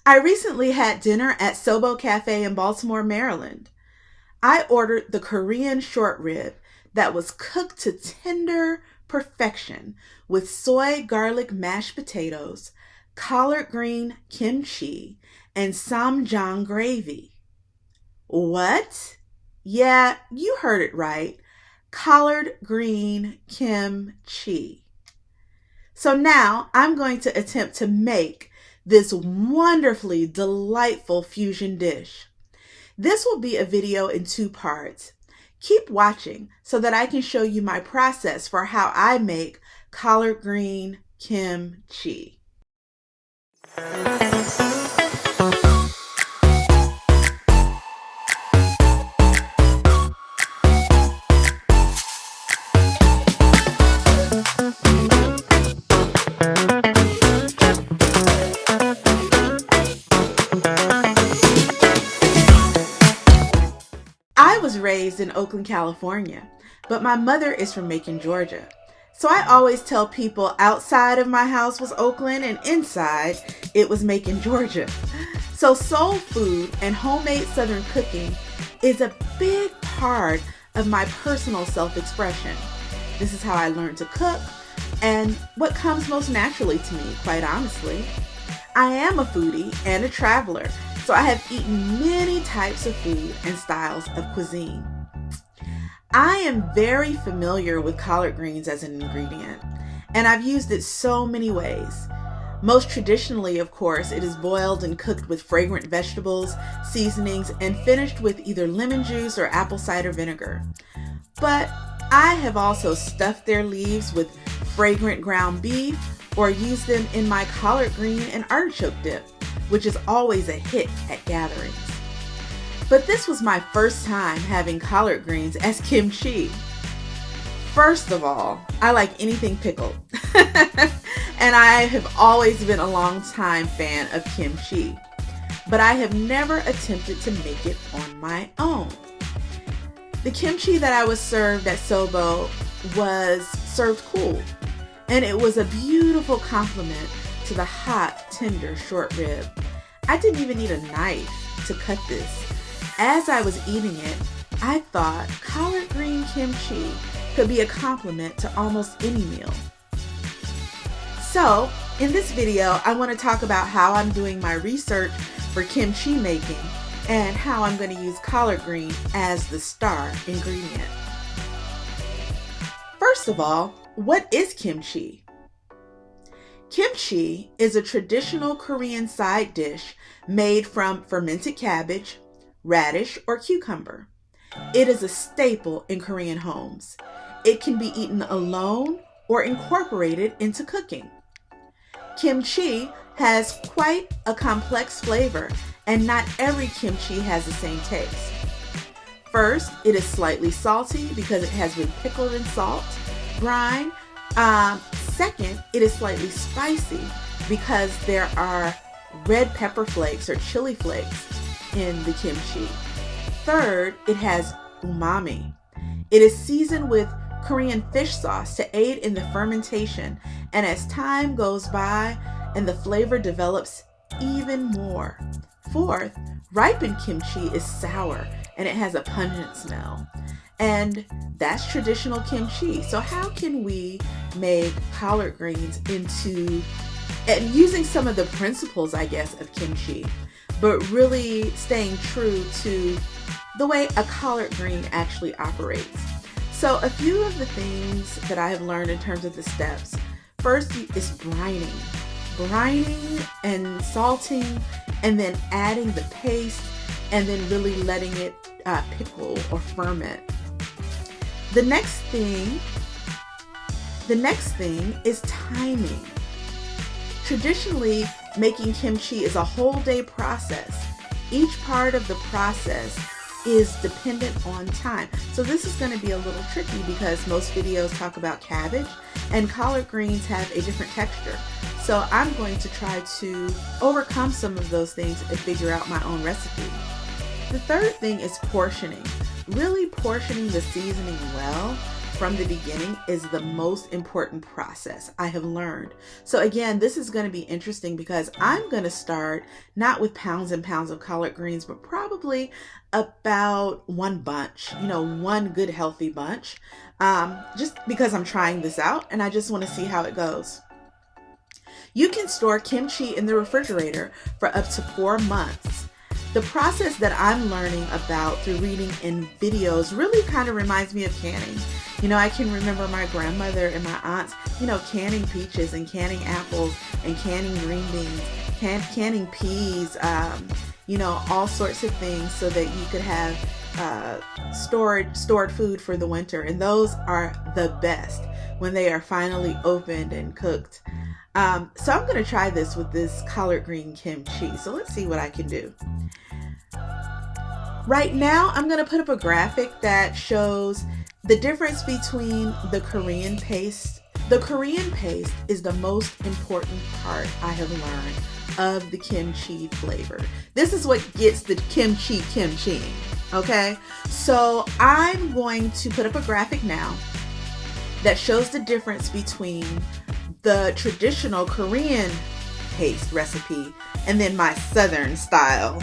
I recently had dinner at Soho Cafe in Baltimore, Maryland. I ordered the Korean short rib that was cooked to tender perfection with soy garlic mashed potatoes, collard green kimchi, and samjang gravy. What? Yeah, you heard it right. Collard green kimchi. So now I'm going to attempt to make this wonderfully delightful fusion dish. This will be a video in 2 parts. Keep watching so that I can show you my process for how I make collard green kimchi. I was raised in Oakland, California, but my mother is from Macon, Georgia. So I always tell people outside of my house was Oakland and inside it was Macon, Georgia. So soul food and homemade Southern cooking is a big part of my personal self-expression. This is how I learned to cook and what comes most naturally to me, quite honestly. I am a foodie and a traveler, so I have eaten many types of food and styles of cuisine. I am very familiar with collard greens as an ingredient, and I've used it so many ways. Most traditionally, of course, it is boiled and cooked with fragrant vegetables, seasonings, and finished with either lemon juice or apple cider vinegar. But I have also stuffed their leaves with fragrant ground beef or used them in my collard green and artichoke dip, which is always a hit at gatherings. But this was my first time having collard greens as kimchi. First of all, I like anything pickled. And I have always been a long-time fan of kimchi, but I have never attempted to make it on my own. The kimchi that I was served at Soho was served cool, and it was a beautiful complement to the hot, tender short rib. I didn't even need a knife to cut this. As I was eating it, I thought collard green kimchi could be a compliment to almost any meal. So, in this video, I want to talk about how I'm doing my research for kimchi making and how I'm going to use collard green as the star ingredient. First of all, what is kimchi? Kimchi is a traditional Korean side dish made from fermented cabbage, radish, or cucumber. It is a staple in Korean homes. It can be eaten alone or incorporated into cooking. Kimchi has quite a complex flavor, and not every kimchi has the same taste. First, it is slightly salty because it has been pickled in salt, brine. Second, it is slightly spicy because there are red pepper flakes or chili flakes in the kimchi. Third, it has umami. It is seasoned with Korean fish sauce to aid in the fermentation, and as time goes by and the flavor develops even more. Fourth, ripened kimchi is sour and it has a pungent smell. And that's traditional kimchi. So how can we make collard greens into, and using some of the principles, I guess, of kimchi, but really staying true to the way a collard green actually operates? So a few of the things that I have learned in terms of the steps. First is brining. Brining and salting, and then adding the paste, and then really letting it pickle or ferment. The next thing is timing. Traditionally, making kimchi is a whole day process. Each part of the process is dependent on time. So this is going to be a little tricky because most videos talk about cabbage and collard greens have a different texture. So I'm going to try to overcome some of those things and figure out my own recipe. The third thing is portioning. Really portioning the seasoning well from the beginning is the most important process, I have learned. So again, this is going to be interesting because I'm going to start not with pounds and pounds of collard greens, but probably about one bunch, one good healthy bunch, just because I'm trying this out and I just want to see how it goes. You can store kimchi in the refrigerator for up to 4 months. The process that I'm learning about through reading in videos really kind of reminds me of canning. I can remember my grandmother and my aunts, canning peaches and canning apples and canning green beans, canning peas, all sorts of things so that you could have stored food for the winter. And those are the best when they are finally opened and cooked. So I'm going to try this with this collard green kimchi. So let's see what I can do. Right now, I'm going to put up a graphic that shows the difference between the Korean paste. The Korean paste is the most important part I have learned of the kimchi flavor. This is what gets the kimchi, okay? So I'm going to put up a graphic now that shows the difference between the traditional Korean paste recipe and then my Southern style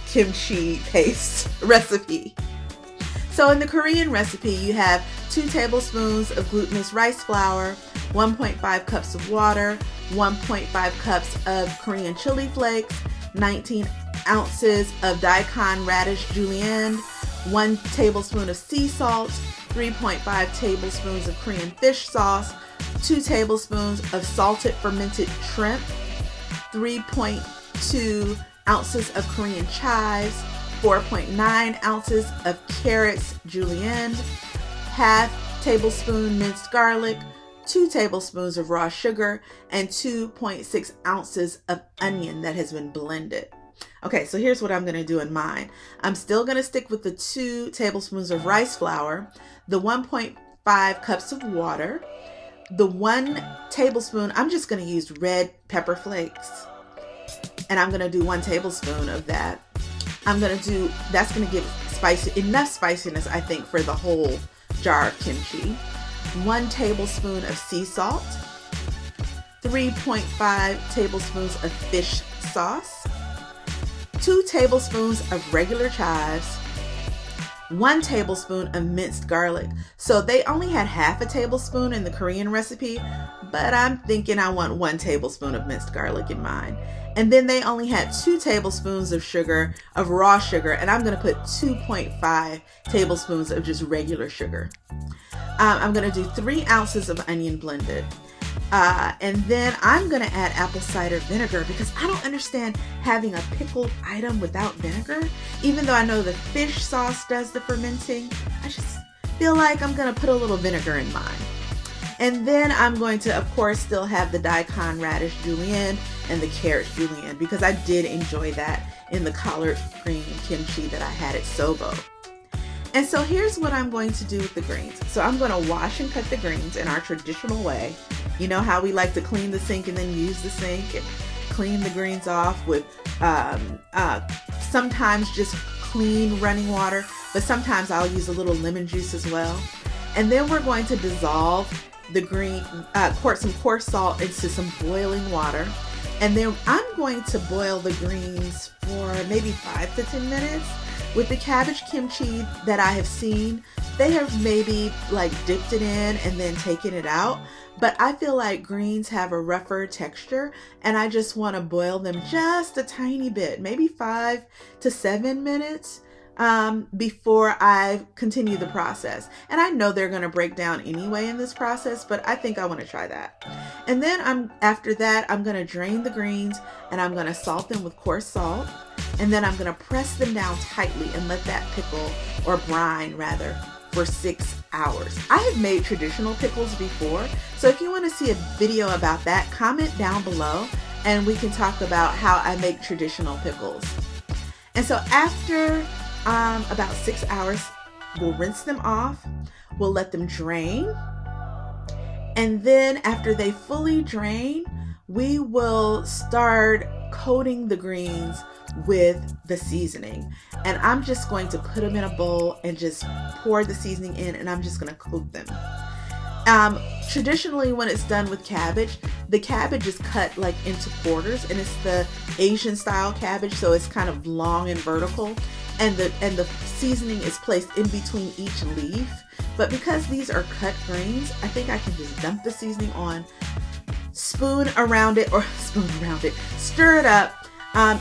kimchi paste recipe. So in the Korean recipe, you have 2 tablespoons of glutinous rice flour, 1.5 cups of water, 1.5 cups of Korean chili flakes, 19 ounces of daikon radish julienne, 1 tablespoon of sea salt, 3.5 tablespoons of Korean fish sauce, 2 tablespoons of salted fermented shrimp, 3.2 ounces of Korean chives, 4.9 ounces of carrots julienne, half tablespoon minced garlic, 2 tablespoons of raw sugar, and 2.6 ounces of onion that has been blended. Okay, so here's what I'm going to do in mine. I'm still going to stick with the 2 tablespoons of rice flour, the 1.5 cups of water, the 1 tablespoon, I'm just going to use red pepper flakes. And I'm going to do 1 tablespoon of that. That's going to give enough spiciness, I think, for the whole jar of kimchi. 1 tablespoon of sea salt, 3.5 tablespoons of fish sauce, 2 tablespoons of regular chives, 1 tablespoon of minced garlic. So they only had half a tablespoon in the Korean recipe, but I'm thinking I want 1 tablespoon of minced garlic in mine. And then they only had 2 tablespoons of raw sugar, and I'm going to put 2.5 tablespoons of just regular sugar. I'm going to do 3 ounces of onion blended. And then I'm going to add apple cider vinegar because I don't understand having a pickled item without vinegar. Even though I know the fish sauce does the fermenting, I just feel like I'm going to put a little vinegar in mine. And then I'm going to, of course, still have the daikon radish julienne and the carrot julienne because I did enjoy that in the collard green kimchi that I had at Soho. And so here's what I'm going to do with the greens. So I'm going to wash and cut the greens in our traditional way. You know how we like to clean the sink and then use the sink and clean the greens off with sometimes just clean running water, but sometimes I'll use a little lemon juice as well. And then we're going to dissolve the some coarse salt into some boiling water. And then I'm going to boil the greens for maybe 5 to 10 minutes. With the cabbage kimchi that I have seen, they have maybe dipped it in and then taken it out. But I feel like greens have a rougher texture and I just want to boil them just a tiny bit, maybe 5 to 7 minutes before I continue the process. And I know they're going to break down anyway in this process, but I think I want to try that. And then after that, I'm going to drain the greens and I'm going to salt them with coarse salt. And then I'm going to press them down tightly and let that pickle, or brine rather, for 6 hours. I have made traditional pickles before, so if you want to see a video about that, comment down below and we can talk about how I make traditional pickles. And so after about 6 hours, we'll rinse them off, we'll let them drain, and then after they fully drain, we will start coating the greens with the seasoning. And I'm just going to put them in a bowl and just pour the seasoning in, and I'm just going to cook them. Traditionally, when it's done with cabbage, the cabbage is cut like into quarters, and it's the Asian style cabbage, so it's kind of long and vertical, and the seasoning is placed in between each leaf. But because these are cut greens, I think I can just dump the seasoning on, stir it up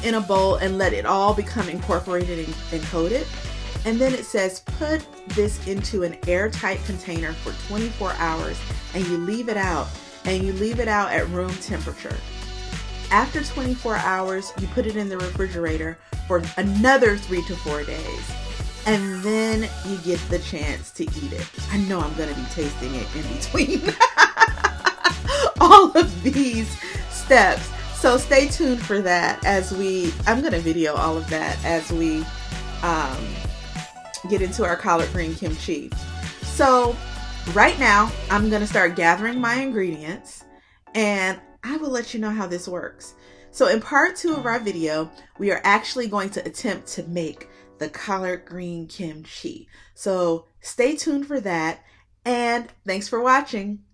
in a bowl, and let it all become incorporated and coated. And then it says put this into an airtight container for 24 hours, and you leave it out at room temperature. After 24 hours, you put it in the refrigerator for another 3 to 4 days. And then you get the chance to eat it. I know I'm going to be tasting it in between all of these steps. So stay tuned for that I'm going to video all of that as we get into our collard green kimchi. So right now I'm going to start gathering my ingredients, and I will let you know how this works. So in part 2 of our video, we are actually going to attempt to make the collard green kimchi. So stay tuned for that, and thanks for watching.